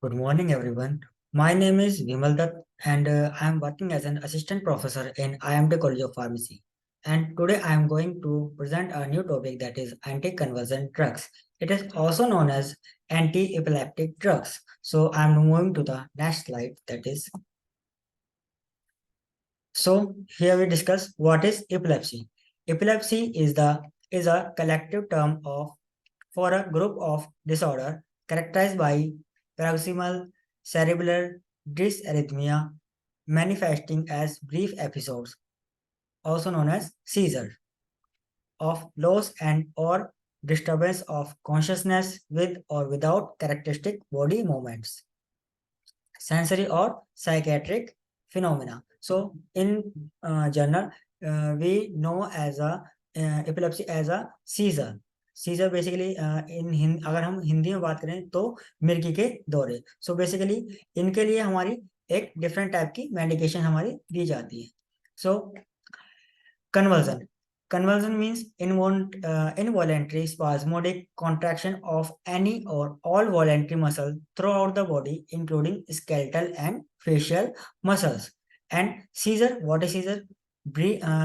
Good morning, everyone. My name is Vimal Dutt, and I am working as an assistant professor in IMT College of Pharmacy. And today I am going to present a new topic that is anticonvulsant drugs. It is also known as anti-epileptic drugs. So I am moving to the next slide. So here we discuss what is epilepsy. Epilepsy is a collective term of for a group of disorder characterized by paroxysmal cerebellar dysarrhythmia manifesting as brief episodes, also known as seizure, of loss and or disturbance of consciousness with or without characteristic body movements, sensory or psychiatric phenomena. So in general, we know as a epilepsy as a seizure. Seizure basically अगर हम हिंदी में बात करें तो मिर्गी के दौरे. So basically इनके लिए हमारी एक डिफरेंट टाइप की मेडिकेशन हमारी दी जाती है. सो convulsion. Convulsion means involuntary spasmodic contraction of any or all voluntary muscle throughout the body, including skeletal and facial muscles. And seizure, what is seizure?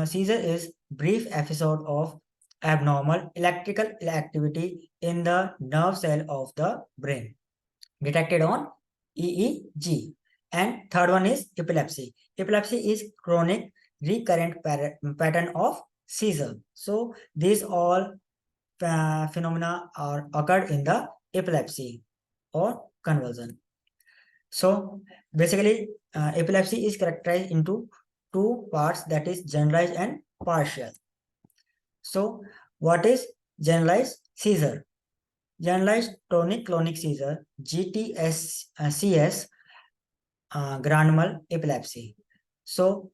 Seizure is brief episode of abnormal electrical activity in the nerve cell of the brain, detected on EEG. And third one is epilepsy. Epilepsy is chronic recurrent pattern of seizure. So these all phenomena are occurred in the epilepsy or convulsion. So basically epilepsy is characterized into two parts, that is generalized and partial. So what is generalized seizure? Generalized tonic-clonic seizure, GTS, grand mal epilepsy. So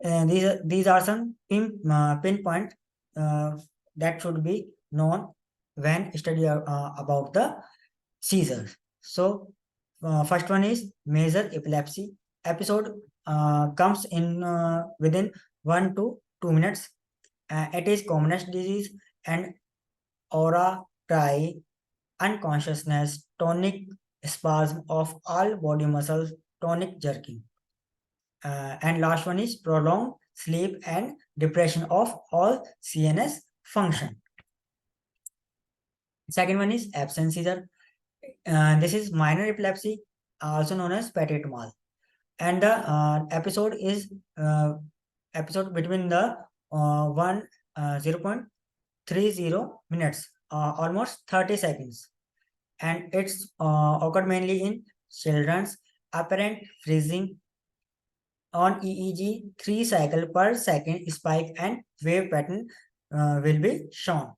these are some pinpoint that should be known when study about the seizures. So first one is major epilepsy. Episode comes in within 1 to 2 minutes. It is commonest disease and aura dry, unconsciousness, tonic spasm of all body muscles, tonic jerking. And last one is prolonged sleep and depression of all CNS function. Second one is absence seizure. This is minor epilepsy, also known as petit mal. And the episode between the 0.30 minutes, almost 30 seconds. And it's occurred mainly in children's. Apparent freezing on EEG, 3 cycle per second spike and wave pattern will be shown.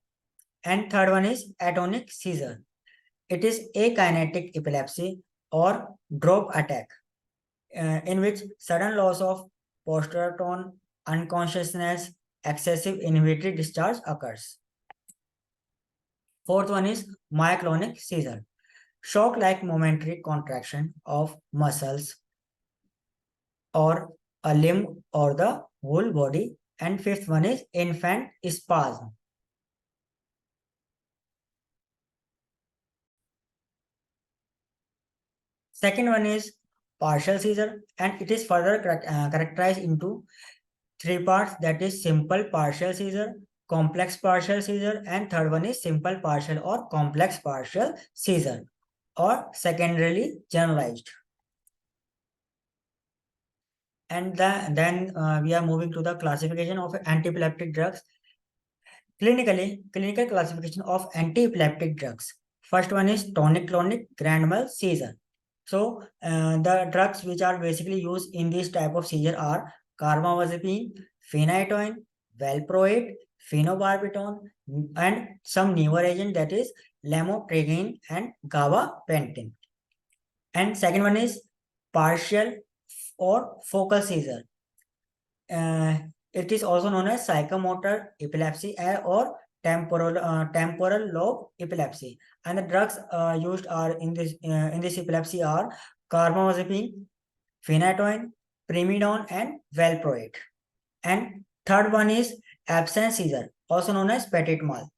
And third one is atonic seizure. It is akinetic epilepsy or drop attack in which sudden loss of postural tone, unconsciousness, excessive inhibitory discharge occurs. Fourth one is myoclonic seizure. Shock-like momentary contraction of muscles or a limb or the whole body. And fifth one is infant spasm. Second one is partial seizure, and it is further characterized into three parts, that is simple partial seizure, complex partial seizure, and third one is simple partial or complex partial seizure or secondarily generalized. And then we are moving to the classification of antiepileptic drugs. Clinical classification of antiepileptic drugs. First one is tonic-clonic grand mal seizure. So the drugs which are basically used in this type of seizure are carbamazepine, phenytoin, valproate, phenobarbital, and some newer agent, that is lamotrigine and gabapentin. And second one is partial or focal seizure. It is also known as psychomotor epilepsy or temporal lobe epilepsy. And the drugs used are in this epilepsy are carbamazepine, phenytoin, primidone, and valproate. And third one is absence seizure, also known as petit mal.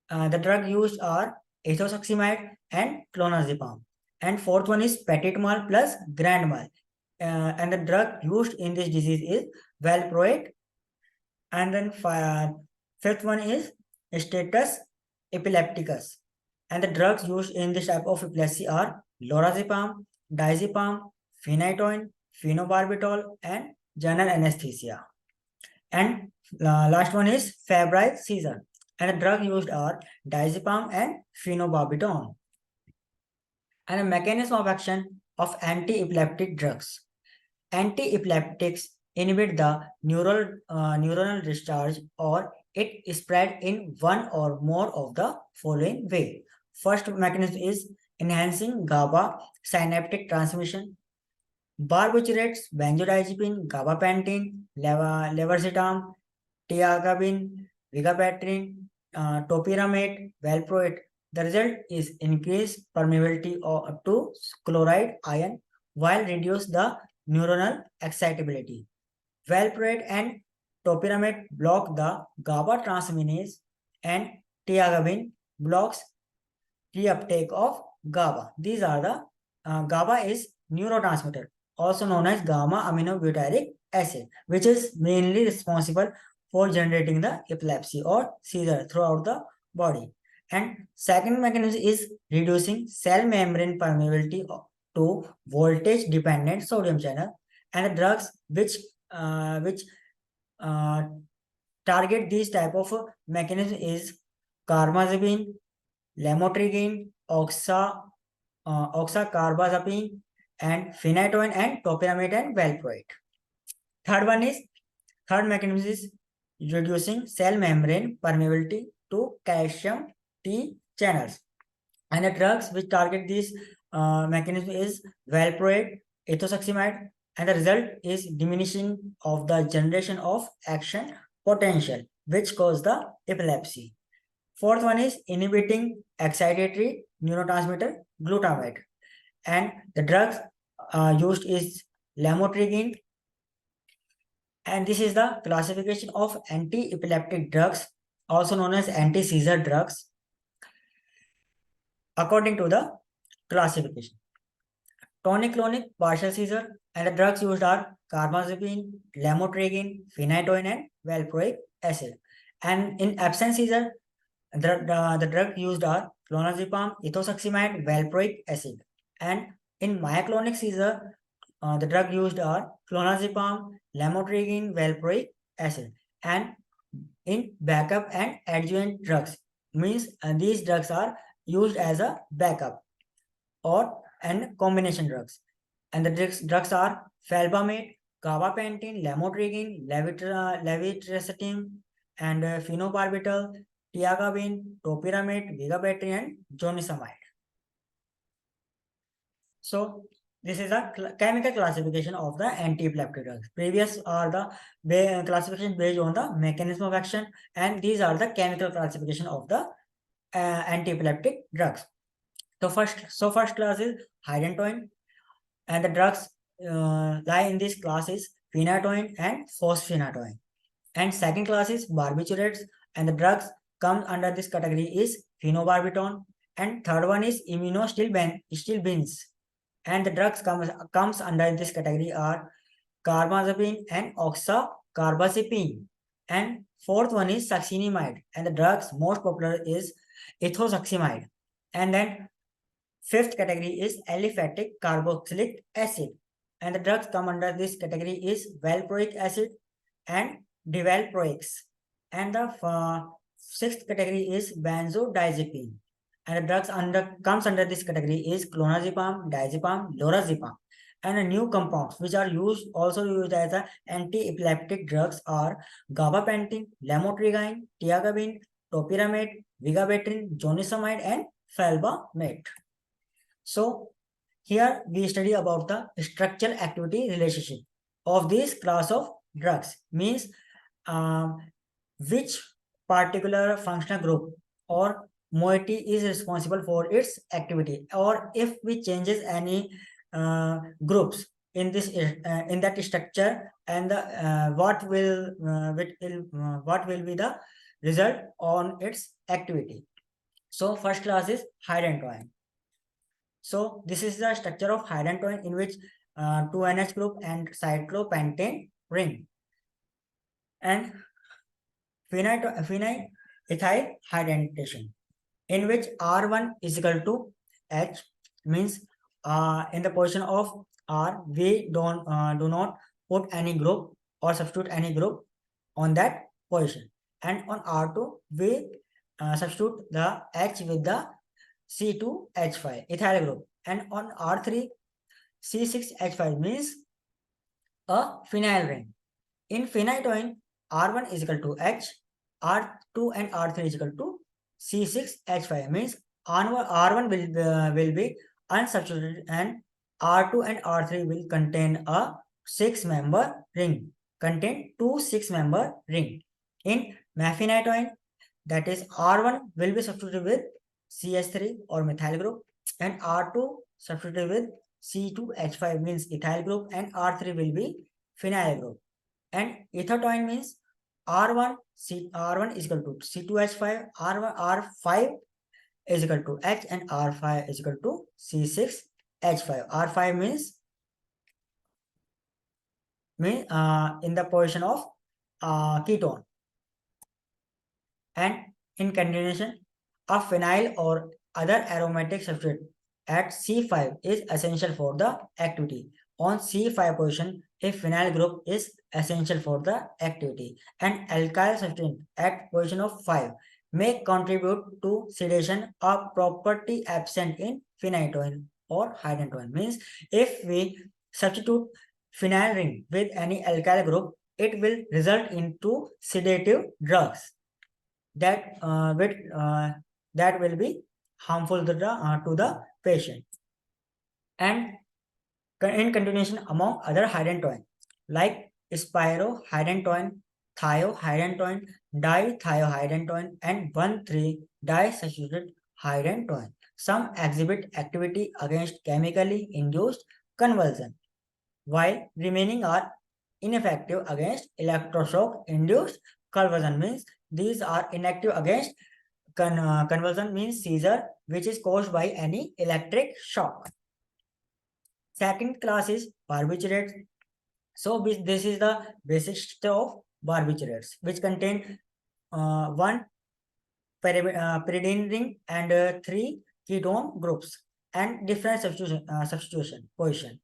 The drug used are ethosuximide and clonazepam. And fourth one is petit mal plus grand mal. And the drug used in this disease is valproate. And then fifth one is status epilepticus. And the drugs used in this type of epilepsy are lorazepam, diazepam, phenytoin, phenobarbital, and general anesthesia. And last one is febrile seizure. And the drug used are diazepam and phenobarbital. And the mechanism of action of anti-epileptic drugs. Anti-epileptics inhibit the neuronal discharge, or it spread in one or more of the following way. First mechanism is enhancing GABA synaptic transmission. Barbiturates, benzodiazepine, gabapentin, levetiracetam, tiagabine, vigabatrin, topiramate, valproate. The result is increased permeability to chloride ion while reduce the neuronal excitability. Valproate and topiramate block the GABA transminase, and tiagabine blocks reuptake of GABA. These are the GABA is neurotransmitter, also known as gamma aminobutyric acid, which is mainly responsible for generating the epilepsy or seizure throughout the body. And second mechanism is reducing cell membrane permeability to voltage dependent sodium channel. And the drugs which uh, target these type of mechanism is carbamazepine, lamotrigine, oxacarbazepine, and phenytoin, and topiramate and valproate. Third mechanism is reducing cell membrane permeability to calcium T channels. And the drugs which target this mechanism is valproate, ethosuximide, and the result is diminishing of the generation of action potential, which cause the epilepsy. Fourth one is inhibiting excitatory neurotransmitter glutamate. And the drugs used is lamotrigine. And this is the classification of anti-epileptic drugs, also known as anti-seizure drugs, according to the classification. Tonic-clonic partial seizure, and the drugs used are carbamazepine, lamotrigine, phenytoin, and valproic acid. And in absence seizure, the drug used are clonazepam, ethosuximide, valproic acid. And in myoclonic seizure, the drug used are clonazepam, lamotrigine, valproic acid. And in backup and adjuvant drugs, means these drugs are used as a backup or and combination drugs. And the drugs are felbamate, gabapentin, lamotrigine, levetiracetam, and phenobarbital, tiagabine, topiramate, vigabatrin, and zonisamide. So this is a chemical classification of the anti-epileptic drugs. Previous are the classification based on the mechanism of action, and these are the chemical classification of the anti-epileptic drugs. So first class is hydantoin, and the drugs lie in this class is phenytoin and fosphenytoin. And second class is barbiturates, and the drugs come under this category is phenobarbital. And third one is immunostilbins, and the drugs comes under this category are carbamazepine and oxacarbazepine. And fourth one is succinimide, and the drugs most popular is ethosuximide. And then fifth category is aliphatic carboxylic acid, and the drugs come under this category is valproic acid and divalproix. And the sixth category is benzodiazepine, and the drugs comes under this category is clonazepam, diazepam, lorazepam. And the new compounds which are also used as a anti-epileptic drugs are gabapentin, lamotrigine, tiagabine, topiramate, vigabatrin, zonisamide, and felbamate. So here we study about the structural activity relationship of this class of drugs, means which particular functional group or moiety is responsible for its activity, or if we changes any groups in this in that structure, and what will be the result on its activity. So first class is hydantoin. So this is the structure of hydantoin in which 2NH group and cyclopentane ring. And phenylethyl hydantation in which R1 is equal to H means in the position of R we do not put any group or substitute any group on that position, and on R2 we substitute the H with the C2H5 ethyl group, and on R3 C6H5 means a phenyl ring. In phenytoin, R1 is equal to H, R2 and R3 is equal to C6H5 means R1 will be unsubstituted, and R2 and R3 will contain a 6-member ring, contain two 6-member ring. In mephenytoin, that is R1 will be substituted with CH3 or methyl group, and R2 substituted with C2H5 means ethyl group, and R3 will be phenyl group. And ethotoin means R1 is equal to C2H5, R5 is equal to H, and R5 is equal to C6H5. R5 means in the position of ketone. And in continuation, a phenyl or other aromatic substrate at C5 is essential for the activity. On C5 position, a phenyl group is essential for the activity. An alkyl substance at position of 5 may contribute to sedation, a property absent in phenytoin or hydantoin. Means if we substitute phenyl ring with any alkyl group, it will result into sedative drugs that that will be harmful to the patient. And in continuation, among other hydantoin like spirohydantoin, thiohydantoin, dithiohydantoin, and 1,3-disubstituted hydantoin, some exhibit activity against chemically induced convulsion, while remaining are ineffective against electroshock induced convulsion. Means these are inactive against convulsion means seizure which is caused by any electric shock. Second class is barbiturates. So this is the basic structure of barbiturates, which contain one pyridine ring and 3 ketone groups and different substitution position.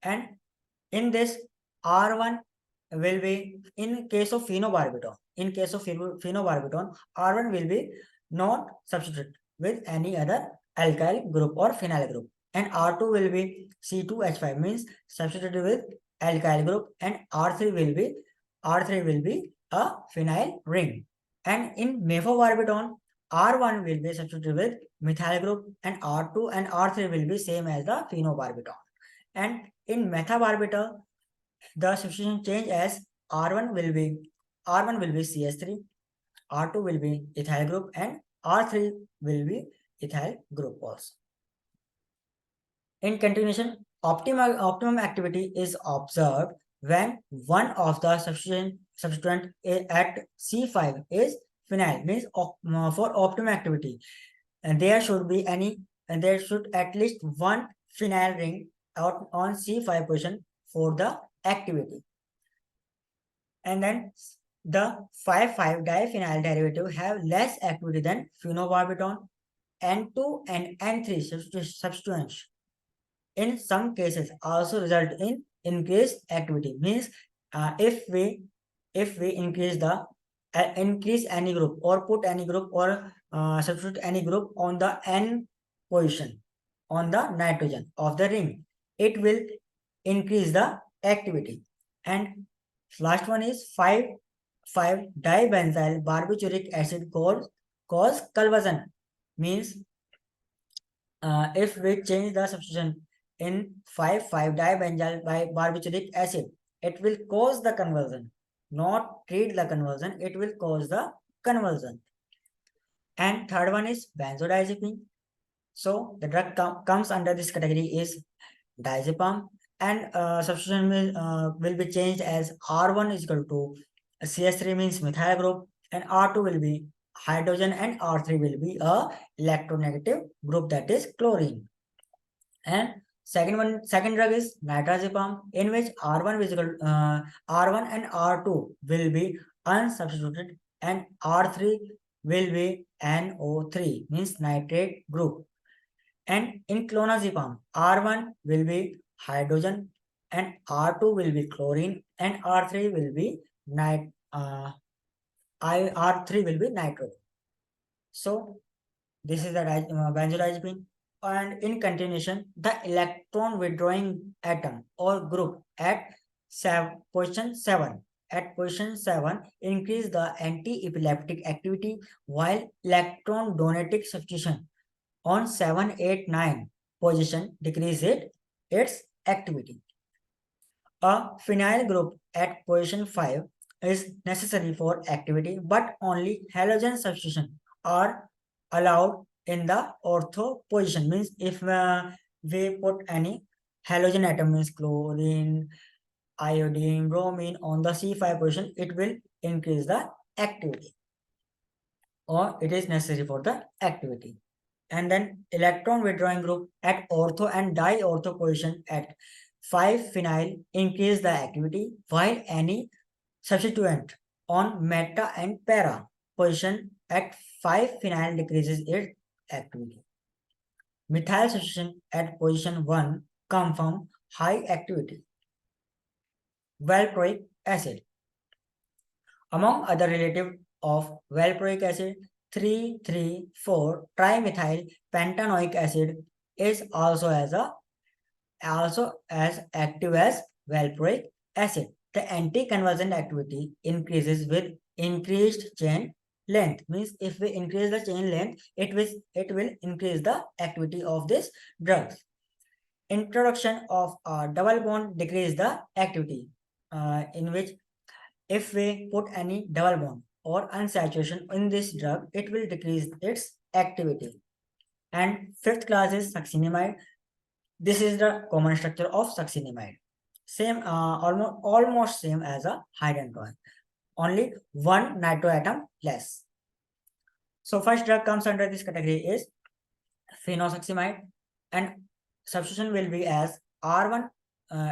And in this, R1 will be in case of phenobarbital. In case of phenobarbital, R1 will be not substituted with any other alkyl group or phenyl group, and R2 will be C2H5 means substituted with alkyl group, and R3 will be a phenyl ring. And in mephobarbital, R1 will be substituted with methyl group, and R2 and R3 will be same as the phenobarbital. And in methabarbital, the substitution change as R1 will be CH3, R2 will be ethyl group, and R3 will be ethyl group also. In continuation, optimum activity is observed when one of the substituent at C5 is phenyl, means for optimum activity, and there should at least one phenyl ring out on C5 position for the activity. And then the 5,5-diphenyl derivative have less activity than phenobarbital. N2 and N3 substituents in some cases also result in increased activity. Means if we increase any group or put any group or substitute any group on the N position on the nitrogen of the ring, it will increase the activity. And last one is 5,5-dibenzyl barbituric acid cause conversion. Means if we change the substitution in 5,5-dibenzyl by barbituric acid, it will cause the conversion, not treat the conversion, it will cause the conversion. And third one is benzodiazepine. So the drug comes under this category is diazepam, and substitution will be changed as R1 is equal to CH3 means methyl group, and R2 will be hydrogen, and R3 will be a electronegative group, that is chlorine. And second drug is nitrazepam, in which R1 and R2 will be unsubstituted, and R3 will be NO3, means nitrate group. And in clonazepam, R1 will be hydrogen, and R2 will be chlorine, and R3 will be R3 will be nitrogen. So this is the benzodiazepine. And in continuation, the electron withdrawing atom or group at position 7 increase the anti-epileptic activity, while electron donating substitution on 7, 8, 9 position decrease its activity. A phenyl group at position 5 is necessary for activity, but only halogen substitution are allowed in the ortho position. Means if we put any halogen atom, means chlorine, iodine, bromine on the C5 position, it will increase the activity, or it is necessary for the activity. And then electron withdrawing group at ortho and diortho position at 5-phenyl increase the activity, while any substituent on meta and para position at 5-phenyl decreases its activity. Methyl substitution at position 1 come from high activity valproic acid. Among other relative of valproic acid, 3,3,4 trimethyl pentanoic acid is also as active as valproic acid. The anti-conversion activity increases with increased chain length. Means if we increase the chain length, it will increase the activity of this drugs. Introduction of a double bond decrease the activity, in which if we put any double bond or unsaturation in this drug, it will decrease its activity. And fifth class is succinimide. This is the common structure of succinimide. Same, almost same as a hydantoin. Only one nitro atom less. So first drug comes under this category is phenosuximide, and substitution will be as R1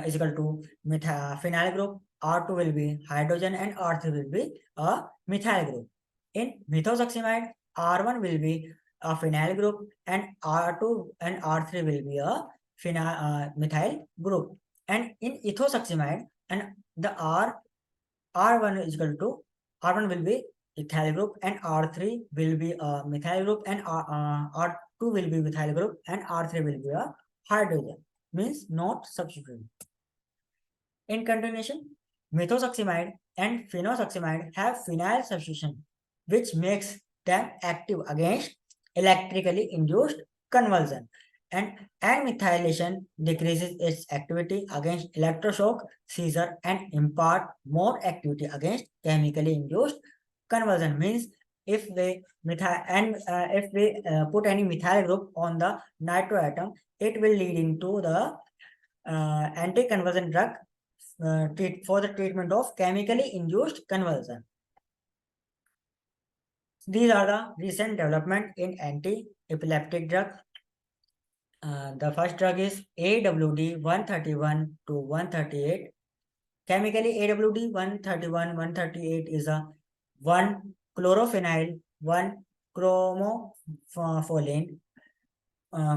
is equal to phenyl group, R2 will be hydrogen, and R3 will be a methyl group. In methosuximide, R1 will be a phenyl group, and R2 and R3 will be a methyl group. And in ethosuximide, and the R1 is equal to R1 will be ethyl group, and R3 will be a methyl group, and R2 will be methyl group, and R3 will be a hydrogen, means not substituted. In continuation, methosuximide and phenosuximide have phenyl substitution, which makes them active against electrically induced convulsion, and methylation decreases its activity against electroshock, seizure, and impart more activity against chemically induced convulsion. Means if we put any methyl group on the nitro atom, it will lead into the anti-convulsion drug for the treatment of chemically induced convulsion. These are the recent development in anti-epileptic drug. The first drug is AWD 131 to 138. Chemically, AWD 131, 138 is a 1 chlorophenyl, 1 chromofolin,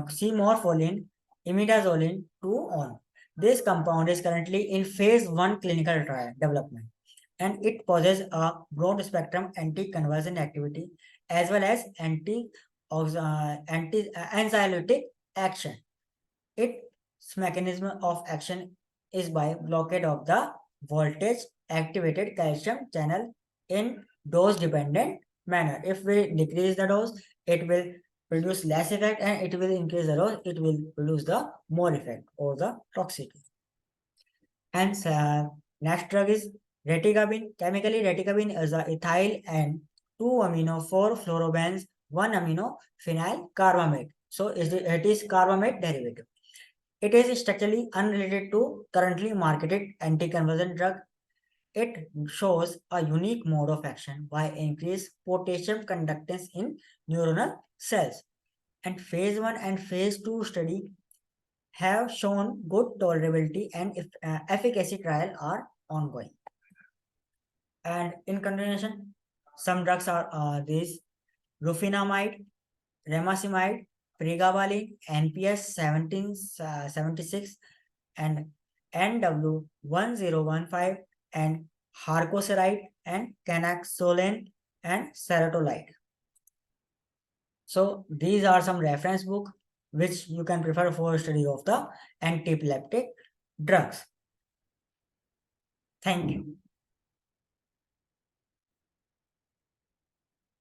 C-morpholin, imidazolin, 2-on. This compound is currently in phase 1 clinical trial development, and it possesses a broad spectrum anti-conversion activity as well as anxiolytic action. Its mechanism of action is by blockade of the voltage activated calcium channel in dose dependent manner. If we decrease the dose, it will produce less effect, and it will increase the dose, it will produce the more effect or the toxicity. And next drug is reticabine. Chemically, reticabine is a ethyl and 2-amino-4-fluorobenes 1-amino-phenyl carbamate. So it is carbamate derivative. It is structurally unrelated to currently marketed anti-conversion drug. It shows a unique mode of action by increased potassium conductance in neuronal cells. And phase 1 and phase 2 study have shown good tolerability and efficacy trial are ongoing. And in continuation, some drugs are these: rufinamide, remacimide, pregabalin, NPS 1776, and NW1015, and harcoseride, and canaxolone, and serotolide. So these are some reference book which you can prefer for study of the antiepileptic drugs. Thank you.